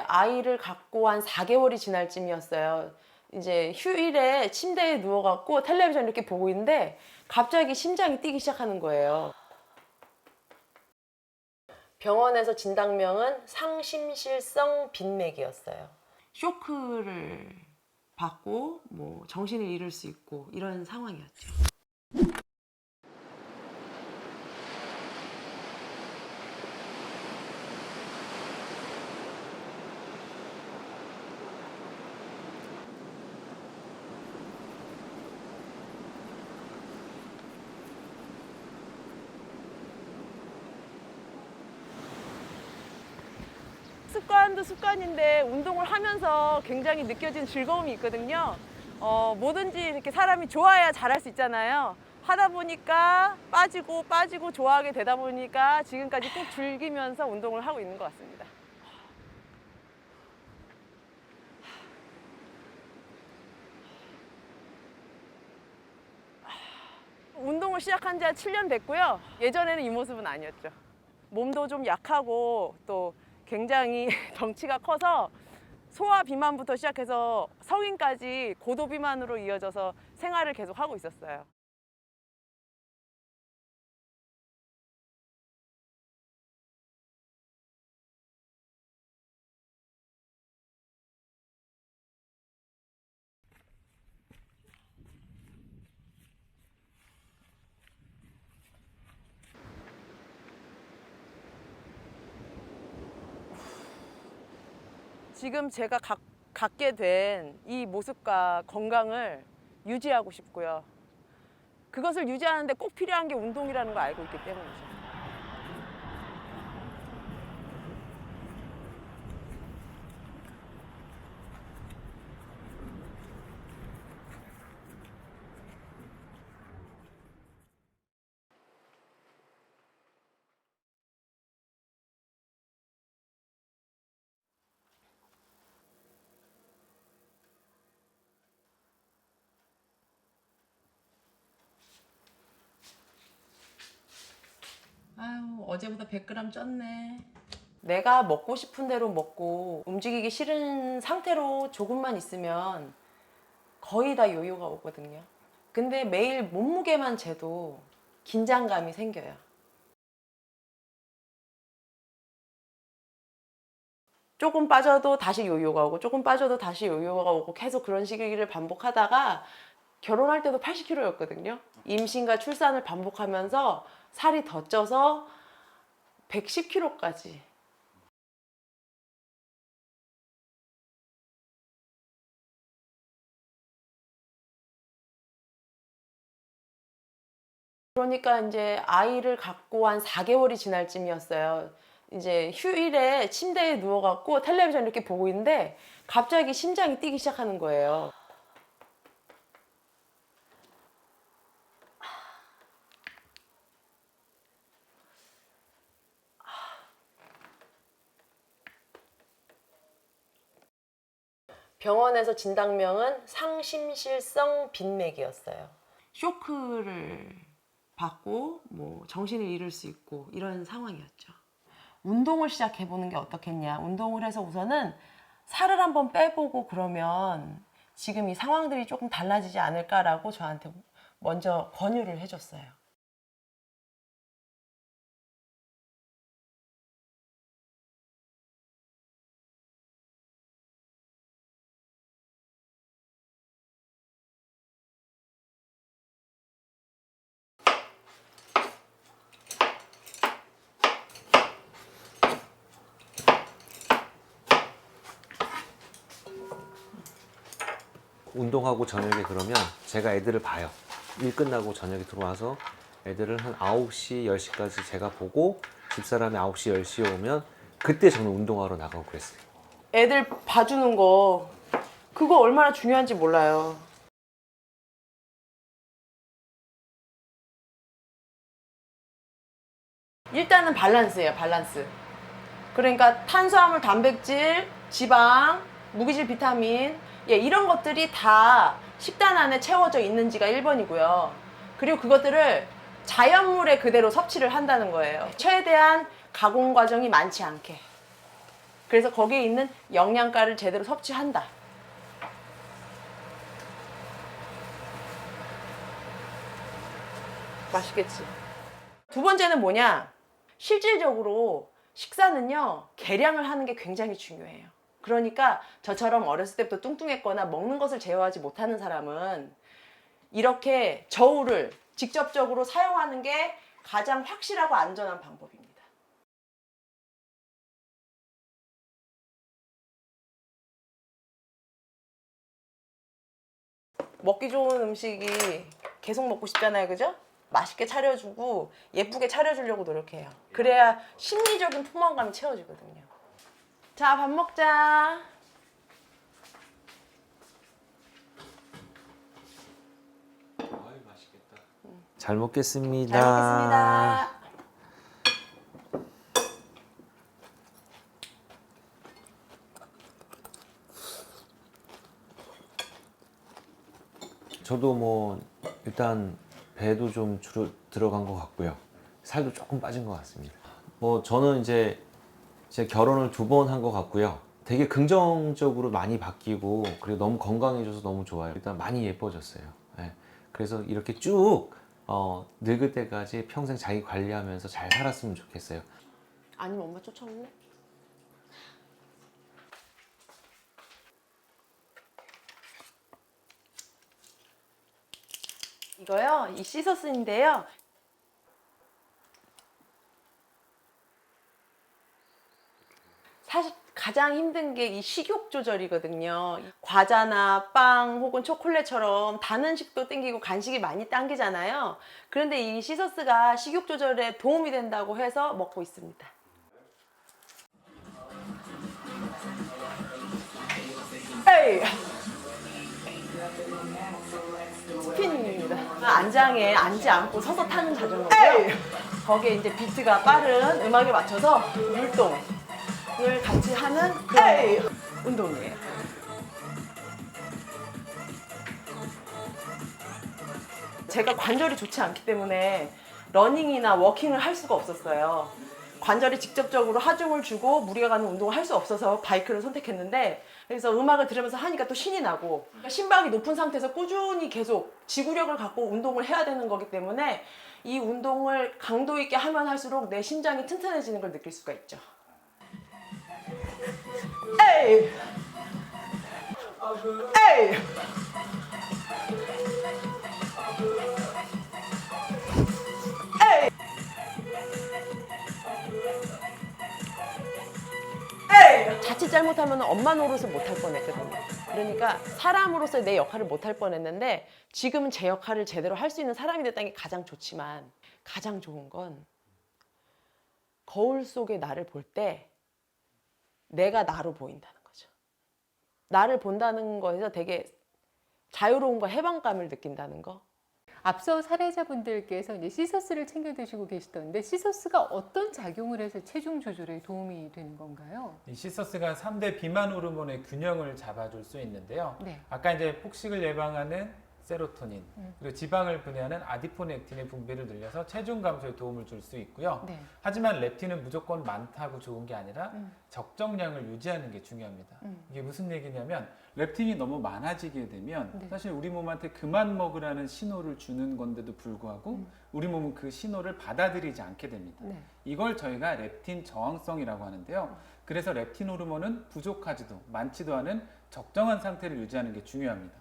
아이를 갖고 한 4개월이 지날 쯤이었어요. 이제 휴일에 침대에 누워갖고 텔레비전 이렇게 보고 있는데 갑자기 심장이 뛰기 시작하는 거예요. 병원에서 진단명은 상심실성 빈맥이었어요. 쇼크를 받고 뭐 정신을 잃을 수 있고 이런 상황이었죠. 습관도 습관인데 운동을 하면서 굉장히 느껴진 즐거움이 있거든요. 뭐든지 이렇게 사람이 좋아야 잘할 수 있잖아요. 하다 보니까 빠지고 좋아하게 되다 보니까 지금까지 꼭 즐기면서 운동을 하고 있는 것 같습니다. 운동을 시작한 지 한 7년 됐고요. 예전에는 이 모습은 아니었죠. 몸도 좀 약하고 또 굉장히 덩치가 커서 소아 비만부터 시작해서 성인까지 고도 비만으로 이어져서 생활을 계속 하고 있었어요. 지금 제가 갖게 된 이 모습과 건강을 유지하고 싶고요. 그것을 유지하는데 꼭 필요한 게 운동이라는 걸 알고 있기 때문이죠. 아유, 어제보다 100g 쪘네. 내가 먹고 싶은 대로 먹고 움직이기 싫은 상태로 조금만 있으면 거의 다 요요가 오거든요. 근데 매일 몸무게만 재도 긴장감이 생겨요. 조금 빠져도 다시 요요가 오고 조금 빠져도 다시 요요가 오고 계속 그런 시기를 반복하다가 결혼할 때도 80kg였거든요. 임신과 출산을 반복하면서 살이 더 쪄서 110kg까지. 그러니까 이제 아이를 갖고 한 4개월이 지날 쯤이었어요. 이제 휴일에 침대에 누워갖고 텔레비전 이렇게 보고 있는데 갑자기 심장이 뛰기 시작하는 거예요. 병원에서 진단명은 상심실성 빈맥이었어요. 쇼크를 받고 뭐 정신을 잃을 수 있고 이런 상황이었죠. 운동을 시작해 보는 게 어떻겠냐. 운동을 해서 우선은 살을 한번 빼보고 그러면 지금 이 상황들이 조금 달라지지 않을까라고 저한테 먼저 권유를 해줬어요. 운동하고 저녁에 그러면 제가 애들을 봐요. 일 끝나고 저녁에 들어와서 애들을 한 9시, 10시까지 제가 보고 집사람이 9시, 10시에 오면 그때 저는 운동하러 나가고 그랬어요. 애들 봐주는 거 그거 얼마나 중요한지 몰라요. 일단은 밸런스예요, 밸런스. 그러니까 탄수화물, 단백질, 지방, 무기질 비타민, 예, 이런 것들이 다 식단 안에 채워져 있는지가 1번이고요. 그리고 그것들을 자연물에 그대로 섭취를 한다는 거예요. 최대한 가공 과정이 많지 않게. 그래서 거기에 있는 영양가를 제대로 섭취한다. 맛있겠지. 두 번째는 뭐냐? 실질적으로 식사는요, 계량을 하는 게 굉장히 중요해요. 그러니까 저처럼 어렸을 때부터 뚱뚱했거나 먹는 것을 제어하지 못하는 사람은 이렇게 저울을 직접적으로 사용하는 게 가장 확실하고 안전한 방법입니다. 먹기 좋은 음식이 계속 먹고 싶잖아요, 그죠? 맛있게 차려주고 예쁘게 차려주려고 노력해요. 그래야 심리적인 포만감이 채워지거든요. 자, 밥 먹자. 잘 먹겠습니다. 잘 먹겠습니다. 저도 뭐 일단 배도 좀 들어간 것 같고요. 살도 조금 빠진 것 같습니다. 뭐 저는 이제 제 결혼을 2번 한 것 같고요. 되게 긍정적으로 많이 바뀌고 그리고 너무 건강해져서 너무 좋아요. 일단 많이 예뻐졌어요. 네. 그래서 이렇게 쭉 늙을 때까지 평생 자기 관리하면서 잘 살았으면 좋겠어요. 아니면 엄마 쫓아올래? 이거요, 이 시서스인데요. 사실 가장 힘든 게 이 식욕 조절이거든요. 과자나 빵 혹은 초콜릿처럼 단 음식도 땡기고 간식이 많이 당기잖아요. 그런데 이 시서스가 식욕 조절에 도움이 된다고 해서 먹고 있습니다. 에이! 스피닝입니다. 안장에 앉지 않고 서서 타는 자전거고요. 거기에 이제 비트가 빠른 음악에 맞춰서 율동을 같이 하는 그런 운동이에요. 제가 관절이 좋지 않기 때문에 러닝이나 워킹을 할 수가 없었어요. 관절이 직접적으로 하중을 주고 무리가 가는 운동을 할 수 없어서 바이크를 선택했는데, 그래서 음악을 들으면서 하니까 또 신이 나고, 그러니까 심박이 높은 상태에서 꾸준히 계속 지구력을 갖고 운동을 해야 되는 거기 때문에 이 운동을 강도 있게 하면 할수록 내 심장이 튼튼해지는 걸 느낄 수가 있죠. 에이! 에이! 자칫 잘못하면 엄마 노릇을 못할 뻔했거든요. 그러니까 사람으로서 내 역할을 못할 뻔했는데 지금은 제 역할을 제대로 할 수 있는 사람이 됐다는 게 가장 좋지만, 가장 좋은 건 거울 속에 나를 볼 때 내가 나로 보인다는 거죠. 나를 본다는 거에서 되게 자유로움과 해방감을 느낀다는 거. 앞서 사례자분들께서 이제 시서스를 챙겨 드시고 계시던데, 시서스가 어떤 작용을 해서 체중 조절에 도움이 되는 건가요? 이 시서스가 3대 비만 호르몬의 균형을 잡아줄 수 있는데요. 네. 아까 이제 폭식을 예방하는 세로토닌, 그리고 지방을 분해하는 아디포넥틴의 분비를 늘려서 체중 감소에 도움을 줄 수 있고요. 네. 하지만 렙틴은 무조건 많다고 좋은 게 아니라 적정량을 유지하는 게 중요합니다. 이게 무슨 얘기냐면 렙틴이 너무 많아지게 되면 네. 사실 우리 몸한테 그만 먹으라는 신호를 주는 건데도 불구하고 우리 몸은 그 신호를 받아들이지 않게 됩니다. 네. 이걸 저희가 렙틴 저항성이라고 하는데요. 그래서 렙틴 호르몬은 부족하지도 많지도 않은 적정한 상태를 유지하는 게 중요합니다.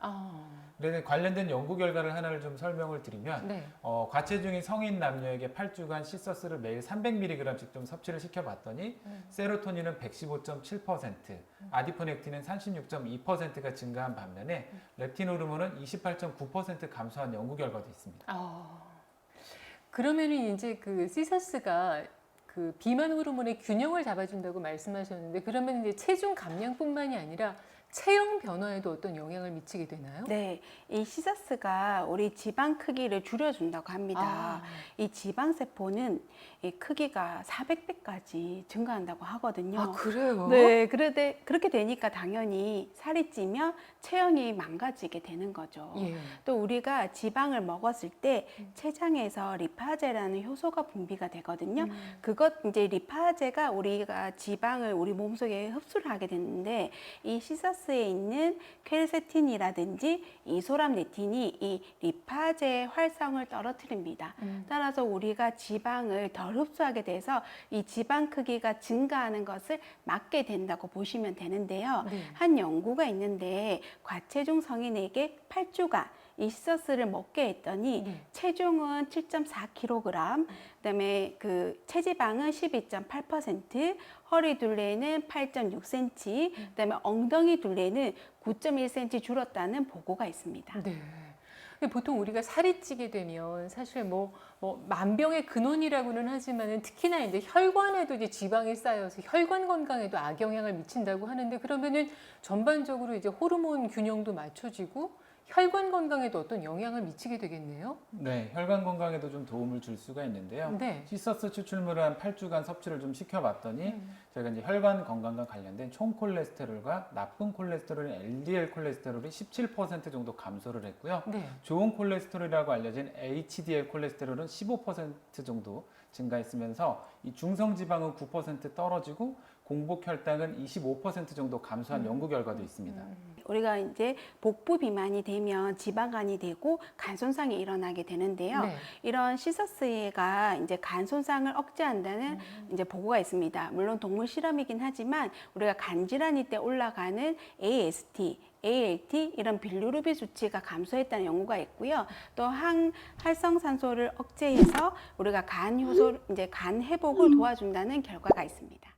그래서 관련된 연구 결과를 하나를 좀 설명을 드리면 네. 과체중인 성인 남녀에게 8주간 시서스를 매일 300mg씩 좀 섭취를 시켜봤더니 세로토닌은 115.7%, 아디포넥틴은 36.2%가 증가한 반면에 렙틴 호르몬은 28.9% 감소한 연구 결과도 있습니다. 그러면은 이제 그 시서스가 그 비만 호르몬의 균형을 잡아준다고 말씀하셨는데, 그러면 이제 체중 감량뿐만이 아니라 체형 변화에도 어떤 영향을 미치게 되나요? 네, 이 시서스가 우리 지방 크기를 줄여준다고 합니다. 아. 이 지방 세포는 이 크기가 400배까지 증가한다고 하거든요. 아, 그래요? 네, 그렇게 되니까 당연히 살이 찌면 체형이 망가지게 되는 거죠. 예. 또 우리가 지방을 먹었을 때 췌장에서 리파제라는 효소가 분비가 되거든요. 그것 이제 리파제가 우리가 지방을 우리 몸속에 흡수를 하게 되는데 이 시서스에 있는 퀘르세틴이라든지 이소람네틴이 이 리파제의 활성을 떨어뜨립니다. 따라서 우리가 지방을 덜 흡수하게 돼서 이 지방 크기가 증가하는 것을 막게 된다고 보시면 되는데요. 네. 한 연구가 있는데 과체중 성인에게 8주간 이 시서스를 먹게 했더니 네. 체중은 7.4kg, 그다음에 그 체지방은 12.8%, 허리 둘레는 8.6cm, 그다음에 엉덩이 둘레는 9.1cm 줄었다는 보고가 있습니다. 네. 근데 보통 우리가 살이 찌게 되면 사실 뭐 만병의 근원이라고는 하지만은 특히나 이제 혈관에도 이제 지방이 쌓여서 혈관 건강에도 악영향을 미친다고 하는데 그러면은 전반적으로 이제 호르몬 균형도 맞춰지고 혈관 건강에도 어떤 영향을 미치게 되겠네요. 네, 혈관 건강에도 좀 도움을 줄 수가 있는데요. 네. 시서스 추출물을 한 8주간 섭취를 좀 시켜봤더니 저희가 이제 혈관 건강과 관련된 총 콜레스테롤과 나쁜 콜레스테롤인 LDL 콜레스테롤이 17% 정도 감소를 했고요. 네. 좋은 콜레스테롤이라고 알려진 HDL 콜레스테롤은 15% 정도 증가했으면서 이 중성 지방은 9% 떨어지고 공복 혈당은 25% 정도 감소한 연구 결과도 있습니다. 우리가 이제 복부 비만이 되면 지방간이 되고 간 손상이 일어나게 되는데요. 네. 이런 시서스가 이제 간 손상을 억제한다는 이제 보고가 있습니다. 물론 동물 실험이긴 하지만 우리가 간 질환일 때 올라가는 AST, ALT 이런 빌루르빈 수치가 감소했다는 연구가 있고요. 또 항활성산소를 억제해서 우리가 간 효소 이제 간 회복을 도와준다는 결과가 있습니다.